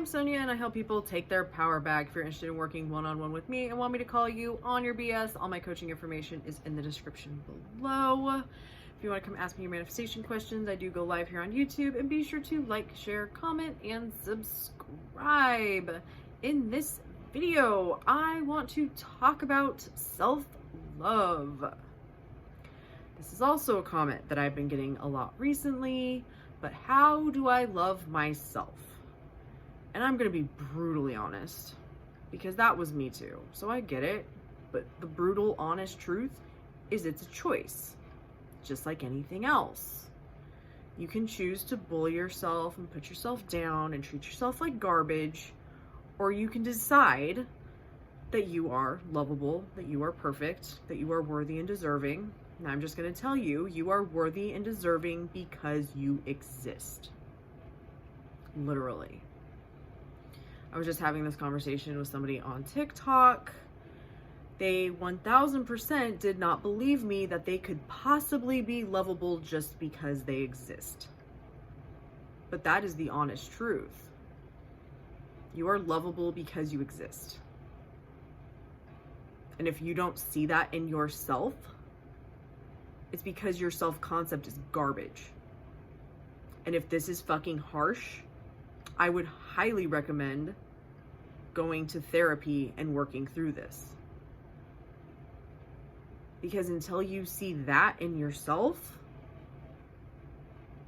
I'm Sonja and I help people take their power back. If you're interested in working one-on-one with me and want me to call you on your BS, all my coaching information is in the description below. If you want to come ask me your manifestation questions, I do go live here on YouTube, and be sure to like, share, comment, and subscribe. In this video, I want to talk about self-love. This is also a comment that I've been getting a lot recently, but how do I love myself? And I'm gonna be brutally honest, because that was me too. So I get it, but the brutal, honest truth is it's a choice, just like anything else. You can choose to bully yourself and put yourself down and treat yourself like garbage, or you can decide that you are lovable, that you are perfect, that you are worthy and deserving. And I'm just gonna tell you, you are worthy and deserving because you exist. Literally. I was just having this conversation with somebody on TikTok. They 1000% did not believe me that they could possibly be lovable just because they exist. But that is the honest truth. You are lovable because you exist. And if you don't see that in yourself, it's because your self-concept is garbage. And if this is fucking harsh, I would highly recommend going to therapy and working through this. Because until you see that in yourself,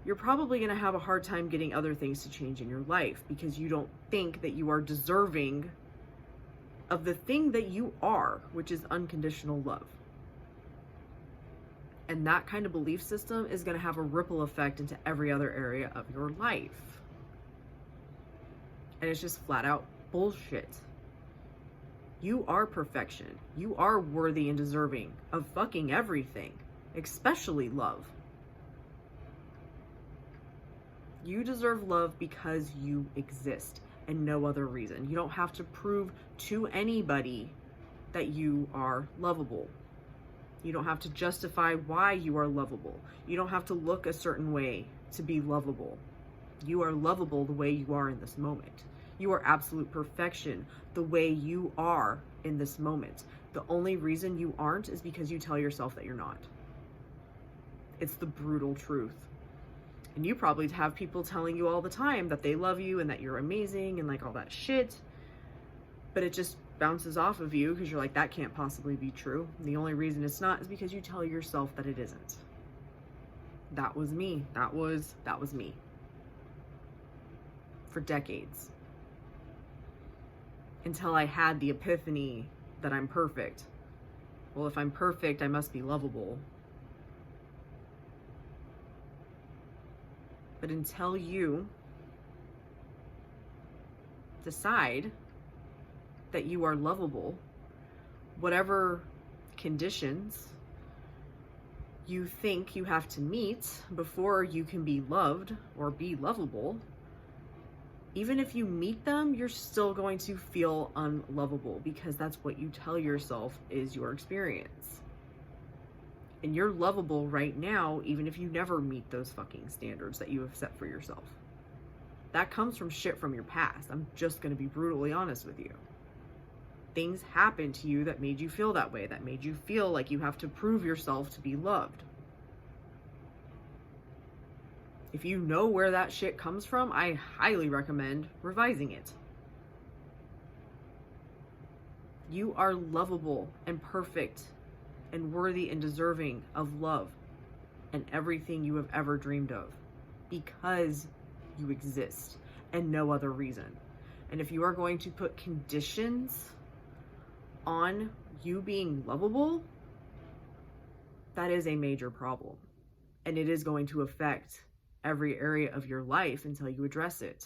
you're probably going to have a hard time getting other things to change in your life, because you don't think that you are deserving of the thing that you are, which is unconditional love. And that kind of belief system is going to have a ripple effect into every other area of your life. And it's just flat out bullshit. You are perfection. You are worthy and deserving of fucking everything, especially love. You deserve love because you exist and no other reason. You don't have to prove to anybody that you are lovable. You don't have to justify why you are lovable. You don't have to look a certain way to be lovable. You are lovable the way you are in this moment. You are absolute perfection the way you are in this moment. The only reason you aren't is because you tell yourself that you're not. It's the brutal truth. And you probably have people telling you all the time that they love you and that you're amazing and like all that shit. But it just bounces off of you because you're like, that can't possibly be true. And the only reason it's not is because you tell yourself that it isn't. That was me. That was me. For decades. Until I had the epiphany that I'm perfect. Well, if I'm perfect, I must be lovable. But until you decide that you are lovable, whatever conditions you think you have to meet before you can be loved or be lovable, even if you meet them, you're still going to feel unlovable, because that's what you tell yourself is your experience. And you're lovable right now, even if you never meet those fucking standards that you have set for yourself. That comes from shit from your past. I'm just going to be brutally honest with you. Things happened to you that made you feel that way, that made you feel like you have to prove yourself to be loved. If you know where that shit comes from, I highly recommend revising it. You are lovable and perfect and worthy and deserving of love and everything you have ever dreamed of, because you exist and no other reason. And if you are going to put conditions on you being lovable, that is a major problem. And it is going to affect every area of your life until you address it.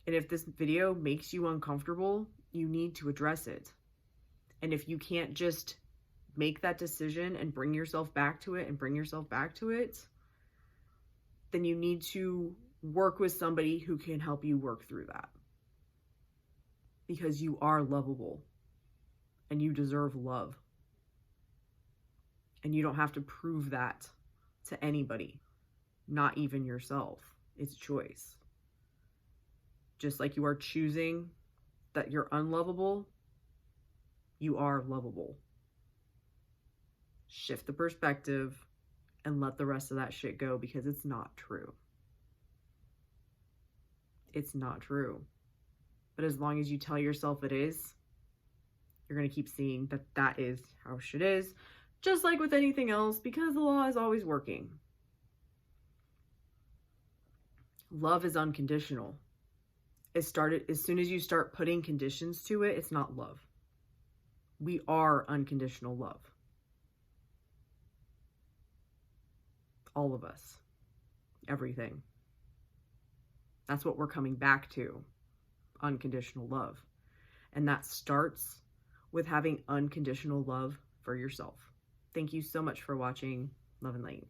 And if this video makes you uncomfortable, you need to address it. And if you can't just make that decision and bring yourself back to it, then you need to work with somebody who can help you work through that. Because you are lovable and you deserve love. And you don't have to prove that to anybody, not even yourself. It's choice. Just like you are choosing that you're unlovable, you are lovable. Shift the perspective and let the rest of that shit go, because it's not true. It's not true. But as long as you tell yourself it is, you're going to keep seeing that that is how shit is, just like with anything else, because the law is always working. Love is unconditional. It started as soon as you start putting conditions to it, it's not love. We are unconditional love. All of us. Everything. That's what we're coming back to. Unconditional love. And that starts with having unconditional love for yourself. Thank you so much for watching. Love and light.